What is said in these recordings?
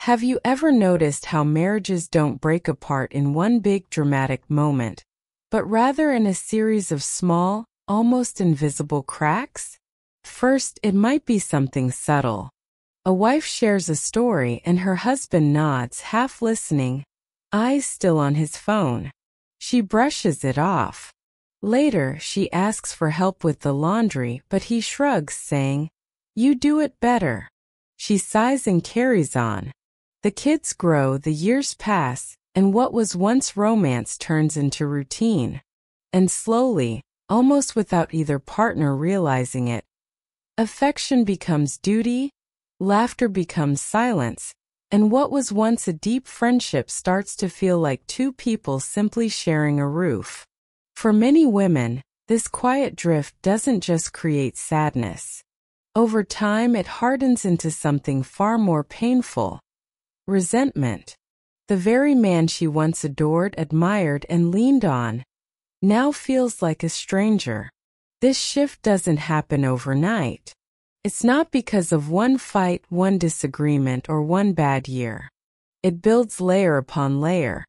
Have you ever noticed how marriages don't break apart in one big dramatic moment, but rather in a series of small, almost invisible cracks? First, it might be something subtle. A wife shares a story and her husband nods, half listening, eyes still on his phone. She brushes it off. Later, she asks for help with the laundry, but he shrugs, saying, "You do it better." She sighs and carries on. The kids grow, the years pass, and what was once romance turns into routine. And slowly, almost without either partner realizing it, affection becomes duty, laughter becomes silence, and what was once a deep friendship starts to feel like two people simply sharing a roof. For many women, this quiet drift doesn't just create sadness. Over time, it hardens into something far more painful: resentment. The very man she once adored, admired, and leaned on now feels like a stranger. This shift doesn't happen overnight. It's not because of one fight, one disagreement, or one bad year. It builds layer upon layer.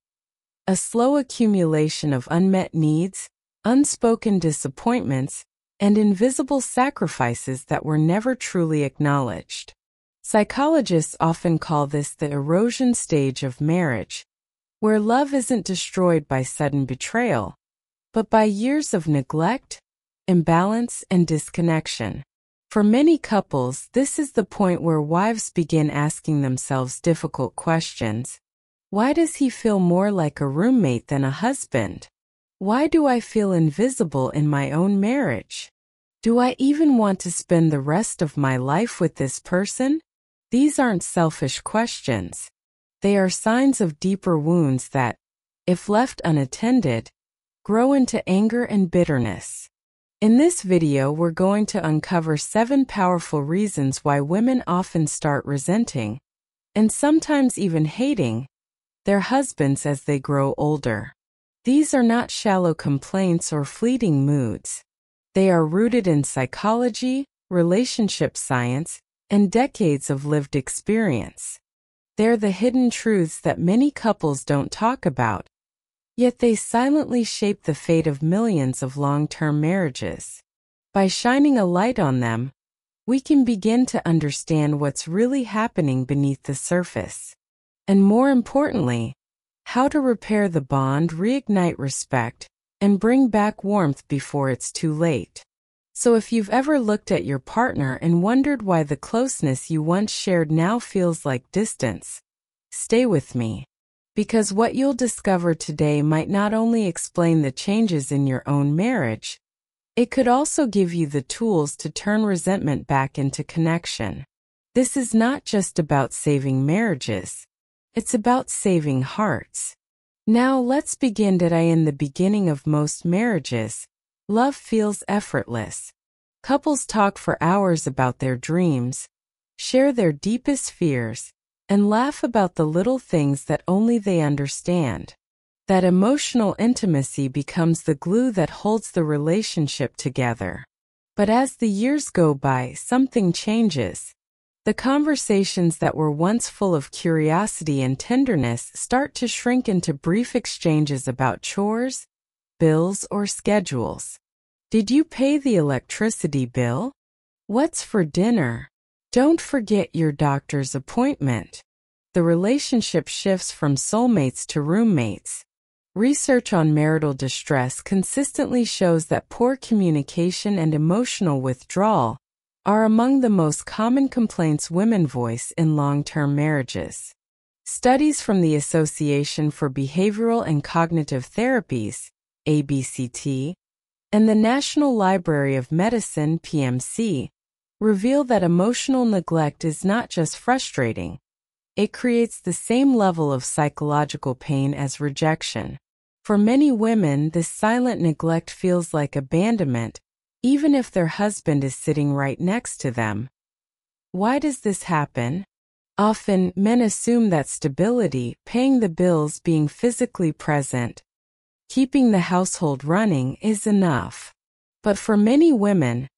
A slow accumulation of unmet needs, unspoken disappointments, and invisible sacrifices that were never truly acknowledged. Psychologists often call this the erosion stage of marriage, where love isn't destroyed by sudden betrayal, but by years of neglect, imbalance, and disconnection. For many couples, this is the point where wives begin asking themselves difficult questions. Why does he feel more like a roommate than a husband? Why do I feel invisible in my own marriage? Do I even want to spend the rest of my life with this person? These aren't selfish questions. They are signs of deeper wounds that, if left unattended, grow into anger and bitterness. In this video, we're going to uncover 7 powerful reasons why women often start resenting, and sometimes even hating, their husbands as they grow older. These are not shallow complaints or fleeting moods. They are rooted in psychology, relationship science, and decades of lived experience. They're the hidden truths that many couples don't talk about, yet they silently shape the fate of millions of long-term marriages. By shining a light on them, we can begin to understand what's really happening beneath the surface. And more importantly, how to repair the bond, reignite respect, and bring back warmth before it's too late. So if you've ever looked at your partner and wondered why the closeness you once shared now feels like distance, stay with me. Because what you'll discover today might not only explain the changes in your own marriage, it could also give you the tools to turn resentment back into connection. This is not just about saving marriages. It's about saving hearts. Now let's begin. In the beginning of most marriages, love feels effortless. Couples talk for hours about their dreams, share their deepest fears, and laugh about the little things that only they understand. That emotional intimacy becomes the glue that holds the relationship together. But as the years go by, something changes. The conversations that were once full of curiosity and tenderness start to shrink into brief exchanges about chores, bills, or schedules. Did you pay the electricity bill? What's for dinner? Don't forget your doctor's appointment. The relationship shifts from soulmates to roommates. Research on marital distress consistently shows that poor communication and emotional withdrawal are among the most common complaints women voice in long-term marriages. Studies from the Association for Behavioral and Cognitive Therapies, ABCT, and the National Library of Medicine, PMC, reveal that emotional neglect is not just frustrating. It creates the same level of psychological pain as rejection. For many women, this silent neglect feels like abandonment, even if their husband is sitting right next to them. Why does this happen? Often, men assume that stability, paying the bills, being physically present, keeping the household running is enough. But for many women,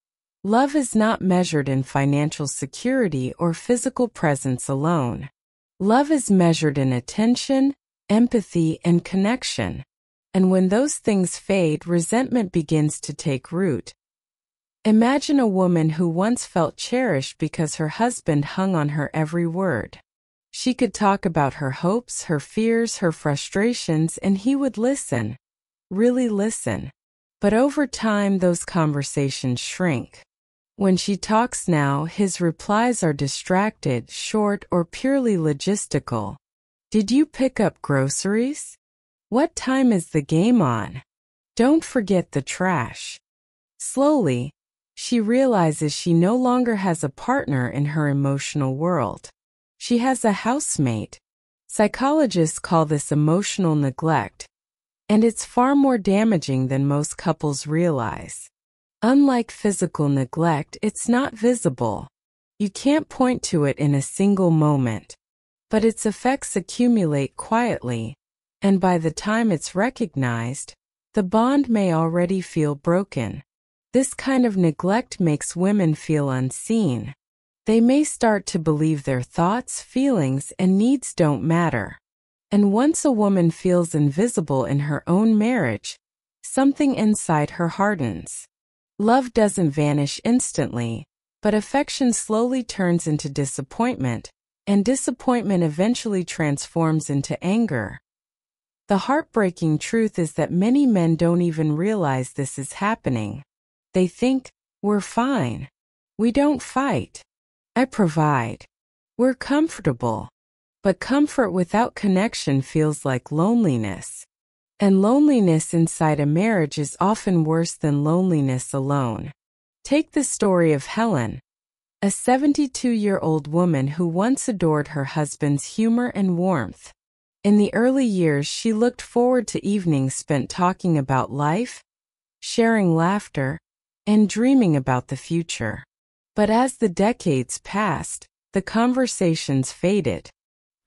love is not measured in financial security or physical presence alone. Love is measured in attention, empathy, and connection. And when those things fade, resentment begins to take root. Imagine a woman who once felt cherished because her husband hung on her every word. She could talk about her hopes, her fears, her frustrations, and he would listen. Really listen. But over time, those conversations shrink. When she talks now, his replies are distracted, short, or purely logistical. Did you pick up groceries? What time is the game on? Don't forget the trash. Slowly, she realizes she no longer has a partner in her emotional world. She has a housemate. Psychologists call this emotional neglect, and it's far more damaging than most couples realize. Unlike physical neglect, it's not visible. You can't point to it in a single moment, but its effects accumulate quietly, and by the time it's recognized, the bond may already feel broken. This kind of neglect makes women feel unseen. They may start to believe their thoughts, feelings, and needs don't matter. And once a woman feels invisible in her own marriage, something inside her hardens. Love doesn't vanish instantly, but affection slowly turns into disappointment, and disappointment eventually transforms into anger. The heartbreaking truth is that many men don't even realize this is happening. They think, we're fine. We don't fight. I provide. We're comfortable. But comfort without connection feels like loneliness. And loneliness inside a marriage is often worse than loneliness alone. Take the story of Helen, a 72-year-old woman who once adored her husband's humor and warmth. In the early years, she looked forward to evenings spent talking about life, sharing laughter, and dreaming about the future. But as the decades passed, the conversations faded.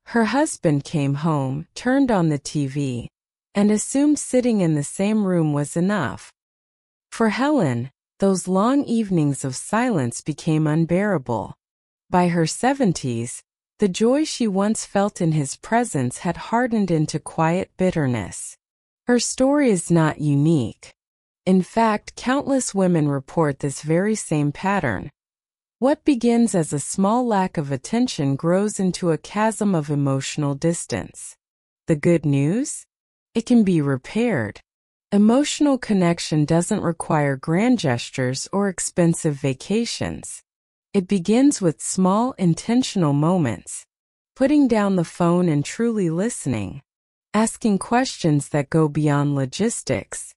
Her husband came home, turned on the TV, and assumed sitting in the same room was enough. For Helen, those long evenings of silence became unbearable. By her 70s, the joy she once felt in his presence had hardened into quiet bitterness. Her story is not unique. In fact, countless women report this very same pattern. What begins as a small lack of attention grows into a chasm of emotional distance. The good news? It can be repaired. Emotional connection doesn't require grand gestures or expensive vacations. It begins with small, intentional moments. Putting down the phone and truly listening. Asking questions that go beyond logistics.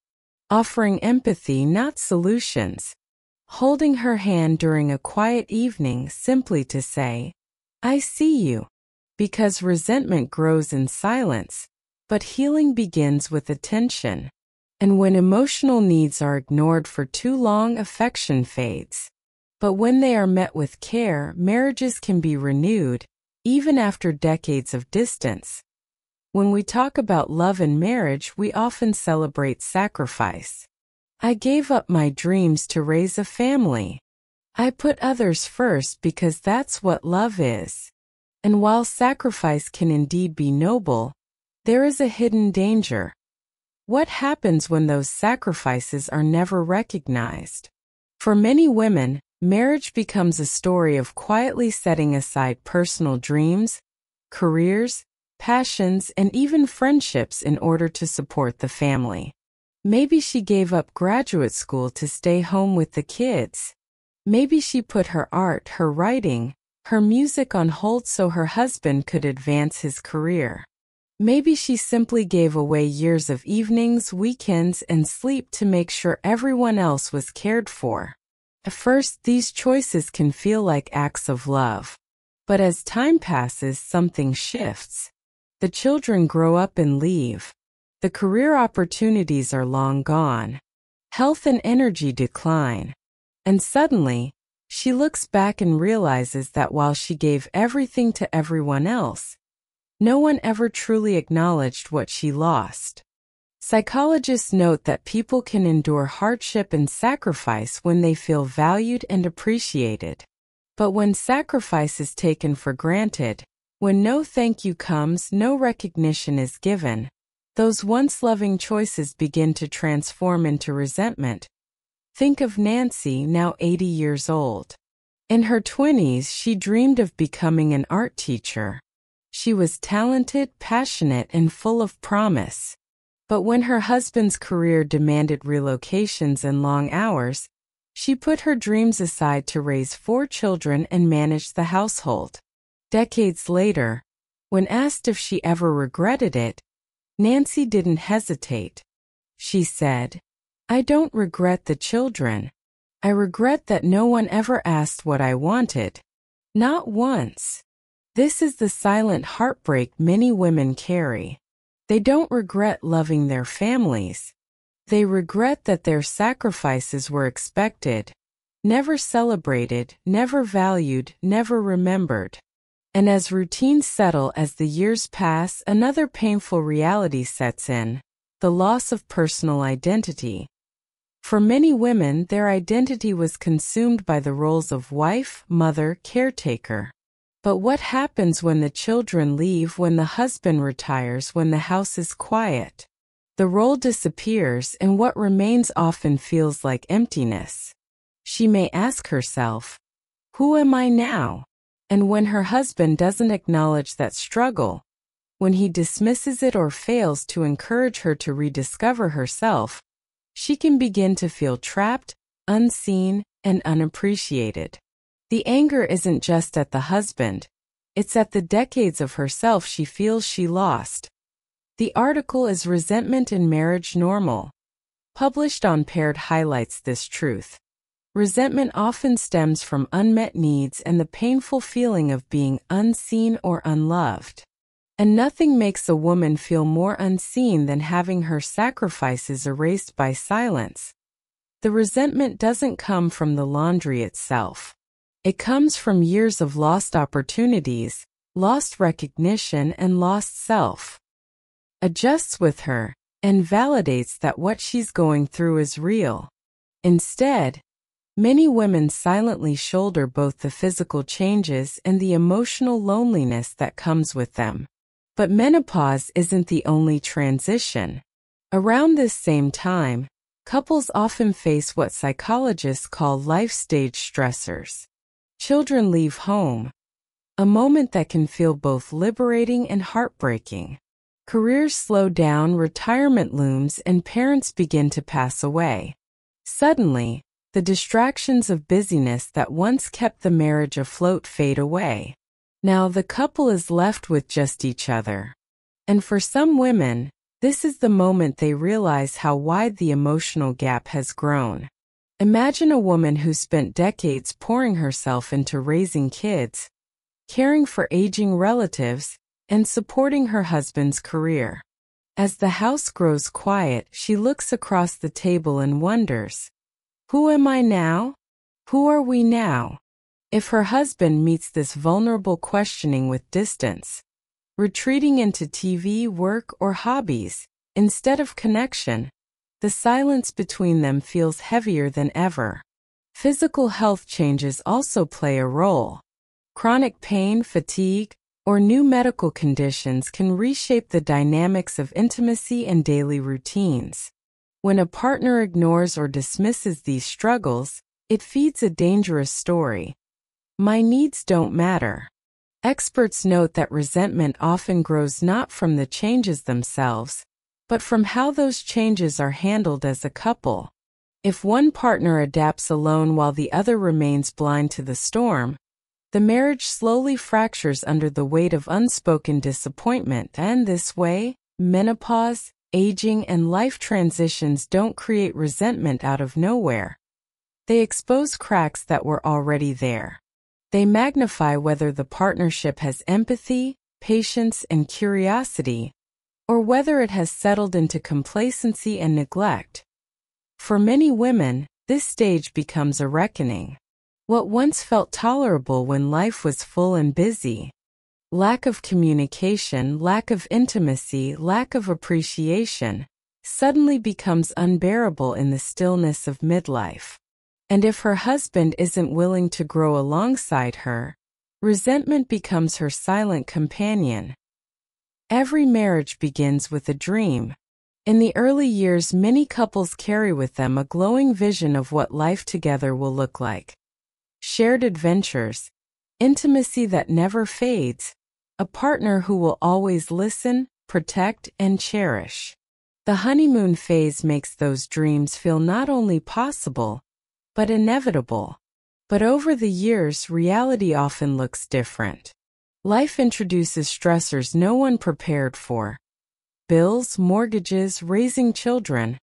Offering empathy, not solutions. Holding her hand during a quiet evening simply to say, I see you. Because resentment grows in silence, but healing begins with attention. And when emotional needs are ignored for too long, affection fades. But when they are met with care, marriages can be renewed, even after decades of distance. When we talk about love and marriage, we often celebrate sacrifice. I gave up my dreams to raise a family. I put others first because that's what love is. And while sacrifice can indeed be noble, there is a hidden danger. What happens when those sacrifices are never recognized? For many women, marriage becomes a story of quietly setting aside personal dreams, careers, passions, and even friendships in order to support the family. Maybe she gave up graduate school to stay home with the kids. Maybe she put her art, her writing, her music on hold so her husband could advance his career. Maybe she simply gave away years of evenings, weekends, and sleep to make sure everyone else was cared for. At first, these choices can feel like acts of love. But as time passes, something shifts. The children grow up and leave. The career opportunities are long gone. Health and energy decline. And suddenly, she looks back and realizes that while she gave everything to everyone else, no one ever truly acknowledged what she lost. Psychologists note that people can endure hardship and sacrifice when they feel valued and appreciated. But when sacrifice is taken for granted, When no thank you comes, no recognition is given, those once loving choices begin to transform into resentment. Think of Nancy, now 80 years old. In her 20s, she dreamed of becoming an art teacher. She was talented, passionate, and full of promise. But when her husband's career demanded relocations and long hours, she put her dreams aside to raise 4 children and manage the household. Decades later, when asked if she ever regretted it, Nancy didn't hesitate. She said, "I don't regret the children. I regret that no one ever asked what I wanted. Not once." This is the silent heartbreak many women carry. They don't regret loving their families. They regret that their sacrifices were expected, never celebrated, never valued, never remembered. And as routines settle as the years pass, another painful reality sets in: the loss of personal identity. For many women, their identity was consumed by the roles of wife, mother, caretaker. But what happens when the children leave, when the husband retires, when the house is quiet? The role disappears, and what remains often feels like emptiness. She may ask herself, "Who am I now?" And when her husband doesn't acknowledge that struggle, when he dismisses it or fails to encourage her to rediscover herself, she can begin to feel trapped, unseen, and unappreciated. The anger isn't just at the husband, it's at the decades of herself she feels she lost. The article is "Resentment in Marriage Normal?" published on Paired highlights this truth. Resentment often stems from unmet needs and the painful feeling of being unseen or unloved. And nothing makes a woman feel more unseen than having her sacrifices erased by silence. The resentment doesn't come from the laundry itself. It comes from years of lost opportunities, lost recognition, and lost self. Adjusts with her and validates that what she's going through is real. Instead, many women silently shoulder both the physical changes and the emotional loneliness that comes with them. But menopause isn't the only transition. Around this same time, couples often face what psychologists call life stage stressors. Children leave home, a moment that can feel both liberating and heartbreaking. Careers slow down, retirement looms, and parents begin to pass away. Suddenly, the distractions of busyness that once kept the marriage afloat fade away. Now the couple is left with just each other. And for some women, this is the moment they realize how wide the emotional gap has grown. Imagine a woman who spent decades pouring herself into raising kids, caring for aging relatives, and supporting her husband's career. As the house grows quiet, she looks across the table and wonders, "Who am I now? Who are we now?" If her husband meets this vulnerable questioning with distance, retreating into TV, work, or hobbies, instead of connection, the silence between them feels heavier than ever. Physical health changes also play a role. Chronic pain, fatigue, or new medical conditions can reshape the dynamics of intimacy and daily routines. When a partner ignores or dismisses these struggles, it feeds a dangerous story. "My needs don't matter." Experts note that resentment often grows not from the changes themselves, but from how those changes are handled as a couple. If one partner adapts alone while the other remains blind to the storm, the marriage slowly fractures under the weight of unspoken disappointment, and this way, menopause, aging, and life transitions don't create resentment out of nowhere. They expose cracks that were already there. They magnify whether the partnership has empathy, patience, and curiosity, or whether it has settled into complacency and neglect. For many women, this stage becomes a reckoning. What once felt tolerable when life was full and busy, lack of communication, lack of intimacy, lack of appreciation, suddenly becomes unbearable in the stillness of midlife. And if her husband isn't willing to grow alongside her, Resentment becomes her silent companion. Every marriage begins with a dream. In the early years, many couples carry with them a glowing vision of what life together will look like. Shared adventures, intimacy that never fades, a partner who will always listen, protect, and cherish. The honeymoon phase makes those dreams feel not only possible, but inevitable. But over the years, reality often looks different. Life introduces stressors no one prepared for. Bills, mortgages, raising children,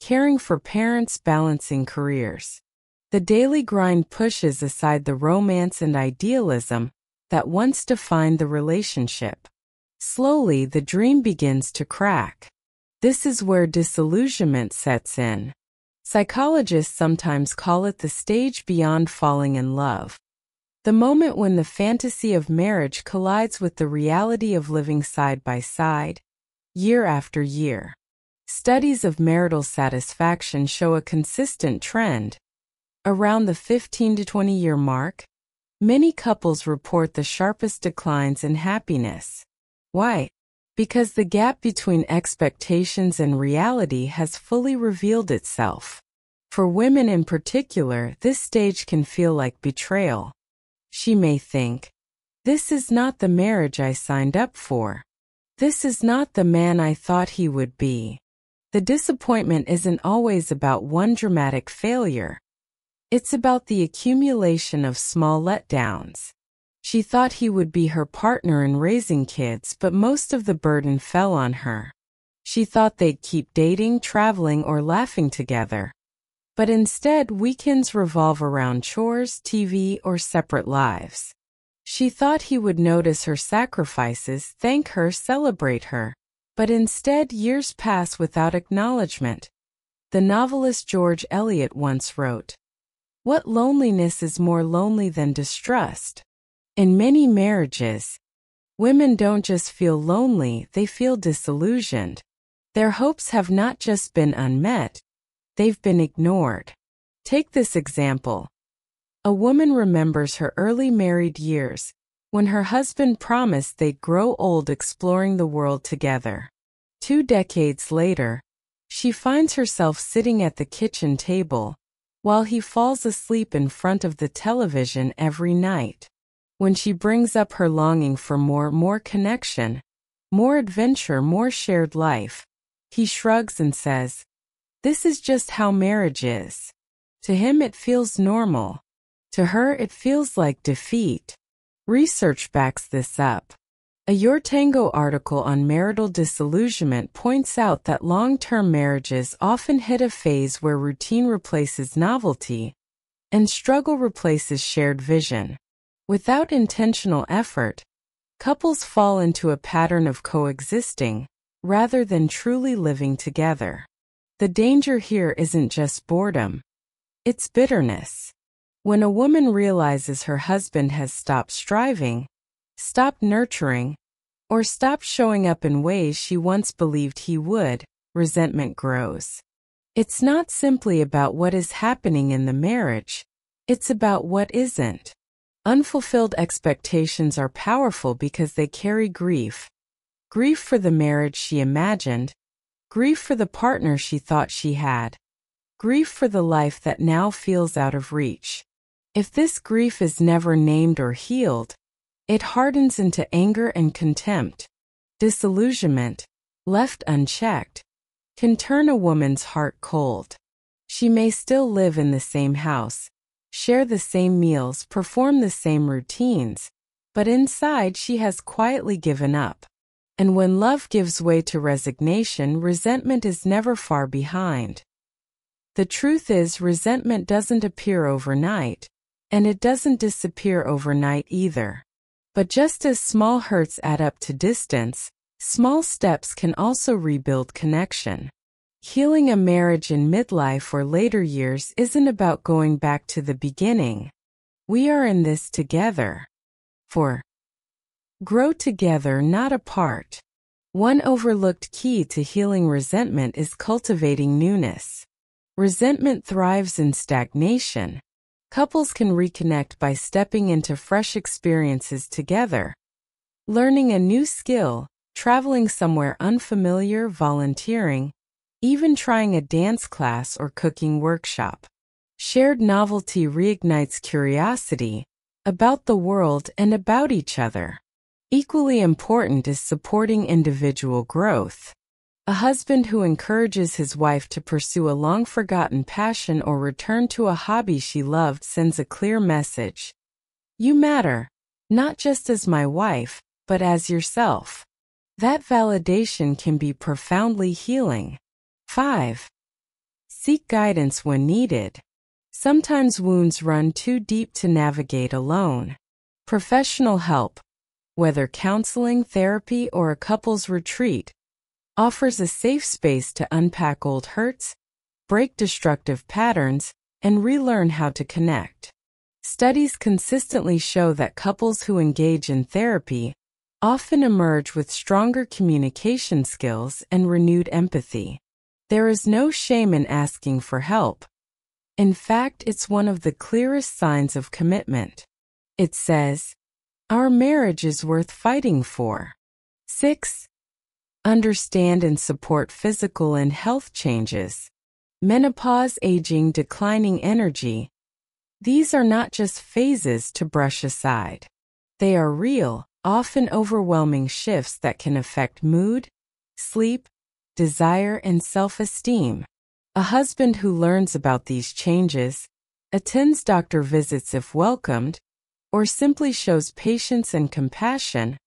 caring for parents, balancing careers. The daily grind pushes aside the romance and idealism that once defined the relationship. Slowly, the dream begins to crack. This is where disillusionment sets in. Psychologists sometimes call it the stage beyond falling in love. The moment when the fantasy of marriage collides with the reality of living side by side, year after year. Studies of marital satisfaction show a consistent trend. Around the 15 to 20-year mark, many couples report the sharpest declines in happiness. Why? Because the gap between expectations and reality has fully revealed itself. For women in particular, this stage can feel like betrayal. She may think, "This is not the marriage I signed up for. This is not the man I thought he would be." The disappointment isn't always about one dramatic failure. It's about the accumulation of small letdowns. She thought he would be her partner in raising kids, but most of the burden fell on her. She thought they'd keep dating, traveling, or laughing together. But instead, weekends revolve around chores, TV, or separate lives. She thought he would notice her sacrifices, thank her, celebrate her. But instead, years pass without acknowledgement. The novelist George Eliot once wrote, "What loneliness is more lonely than distrust?" In many marriages, women don't just feel lonely, they feel disillusioned. Their hopes have not just been unmet, they've been ignored. Take this example. A woman remembers her early married years, when her husband promised they'd grow old exploring the world together. 2 decades later, she finds herself sitting at the kitchen table, while he falls asleep in front of the television every night. When she brings up her longing for more connection, more adventure, more shared life, he shrugs and says, "This is just how marriage is." To him it feels normal. To her it feels like defeat. Research backs this up. A Your Tango article on marital disillusionment points out that long-term marriages often hit a phase where routine replaces novelty, and struggle replaces shared vision. Without intentional effort, couples fall into a pattern of coexisting, rather than truly living together. The danger here isn't just boredom. It's bitterness. When a woman realizes her husband has stopped striving, stopped nurturing, or stopped showing up in ways she once believed he would, resentment grows. It's not simply about what is happening in the marriage, it's about what isn't. Unfulfilled expectations are powerful because they carry grief. Grief for the marriage she imagined, grief for the partner she thought she had, grief for the life that now feels out of reach. If this grief is never named or healed, it hardens into anger and contempt. Disillusionment, left unchecked, can turn a woman's heart cold. She may still live in the same house, share the same meals, perform the same routines, but inside she has quietly given up. And when love gives way to resignation, resentment is never far behind. The truth is, resentment doesn't appear overnight, and it doesn't disappear overnight either. But just as small hurts add up to distance, small steps can also rebuild connection. Healing a marriage in midlife or later years isn't about going back to the beginning. We are in this together. 4. Grow together, not apart. One overlooked key to healing resentment is cultivating newness. Resentment thrives in stagnation. Couples can reconnect by stepping into fresh experiences together, learning a new skill, traveling somewhere unfamiliar, volunteering, even trying a dance class or cooking workshop. Shared novelty reignites curiosity about the world and about each other. Equally important is supporting individual growth. A husband who encourages his wife to pursue a long-forgotten passion or return to a hobby she loved sends a clear message. You matter, not just as my wife, but as yourself. That validation can be profoundly healing. 5. Seek guidance when needed. Sometimes wounds run too deep to navigate alone. Professional help, whether counseling, therapy, or a couples retreat, offers a safe space to unpack old hurts, break destructive patterns, and relearn how to connect. Studies consistently show that couples who engage in therapy often emerge with stronger communication skills and renewed empathy. There is no shame in asking for help. In fact, it's one of the clearest signs of commitment. It says, "Our marriage is worth fighting for." 6. Understand and support physical and health changes. Menopause, aging, declining energy. These are not just phases to brush aside. They are real, often overwhelming shifts that can affect mood, sleep, desire, and self-esteem. A husband who learns about these changes, attends doctor visits if welcomed, or simply shows patience and compassion,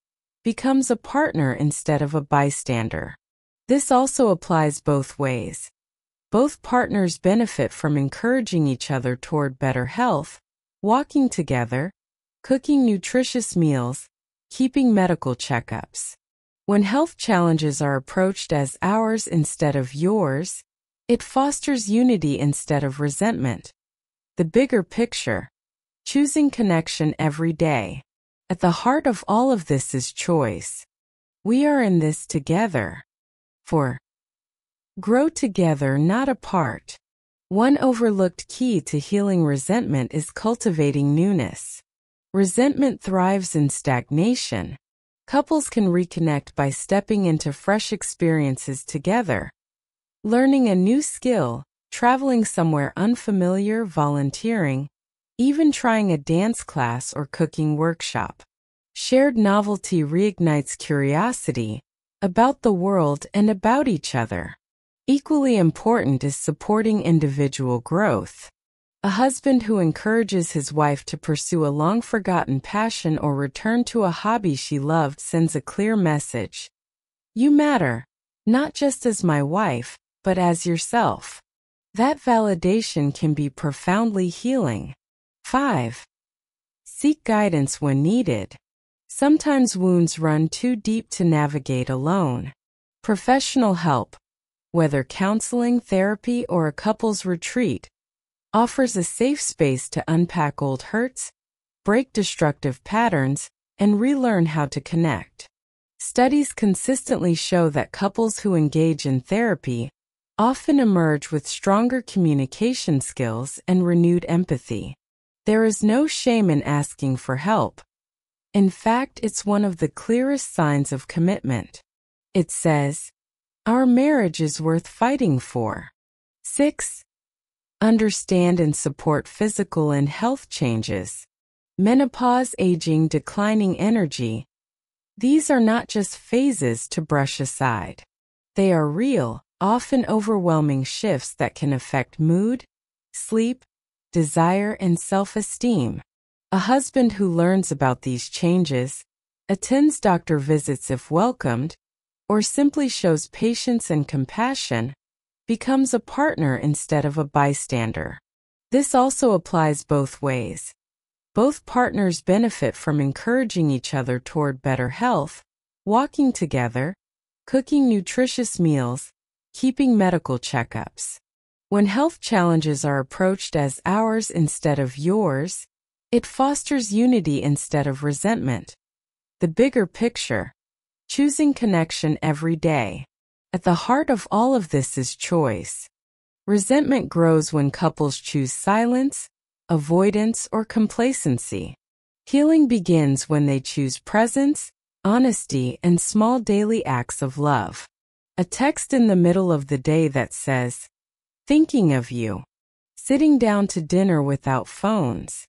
becomes a partner instead of a bystander. This also applies both ways. Both partners benefit from encouraging each other toward better health, walking together, cooking nutritious meals, keeping medical checkups. When health challenges are approached as ours instead of yours, it fosters unity instead of resentment. The bigger picture, choosing connection every day. At the heart of all of this is choice. We are in this together. 4. Grow together, not apart. One overlooked key to healing resentment is cultivating newness. Resentment thrives in stagnation. Couples can reconnect by stepping into fresh experiences together, learning a new skill, traveling somewhere unfamiliar, volunteering, even trying a dance class or cooking workshop. Shared novelty reignites curiosity about the world and about each other. Equally important is supporting individual growth. A husband who encourages his wife to pursue a long-forgotten passion or return to a hobby she loved sends a clear message. You matter, not just as my wife, but as yourself. That validation can be profoundly healing. 5. Seek guidance when needed. Sometimes wounds run too deep to navigate alone. Professional help, whether counseling, therapy, or a couples retreat, offers a safe space to unpack old hurts, break destructive patterns, and relearn how to connect. Studies consistently show that couples who engage in therapy often emerge with stronger communication skills and renewed empathy. There is no shame in asking for help. In fact, it's one of the clearest signs of commitment. It says, "Our marriage is worth fighting for." 6. Understand and support physical and health changes. Menopause, aging, declining energy. These are not just phases to brush aside. They are real, often overwhelming shifts that can affect mood, sleep, desire, and self-esteem. A husband who learns about these changes, attends doctor visits if welcomed, or simply shows patience and compassion, becomes a partner instead of a bystander. This also applies both ways. Both partners benefit from encouraging each other toward better health, walking together, cooking nutritious meals, keeping medical checkups. When health challenges are approached as ours instead of yours, it fosters unity instead of resentment. The bigger picture, choosing connection every day. At the heart of all of this is choice. Resentment grows when couples choose silence, avoidance, or complacency. Healing begins when they choose presence, honesty, and small daily acts of love. A text in the middle of the day that says, "Thinking of you." Sitting down to dinner without phones.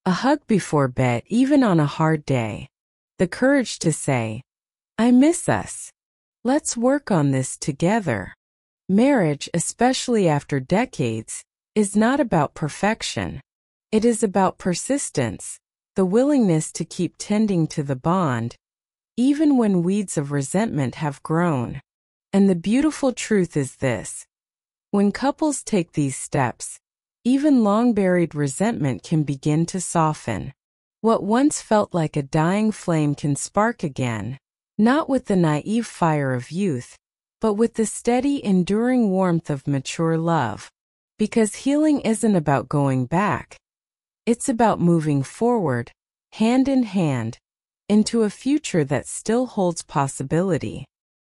A hug before bed even on a hard day. The courage to say, "I miss us. Let's work on this together." Marriage, especially after decades, is not about perfection. It is about persistence, the willingness to keep tending to the bond, even when weeds of resentment have grown. And the beautiful truth is this: when couples take these steps, even long-buried resentment can begin to soften. What once felt like a dying flame can spark again, not with the naive fire of youth, but with the steady, enduring warmth of mature love. Because healing isn't about going back. It's about moving forward, hand in hand, into a future that still holds possibility.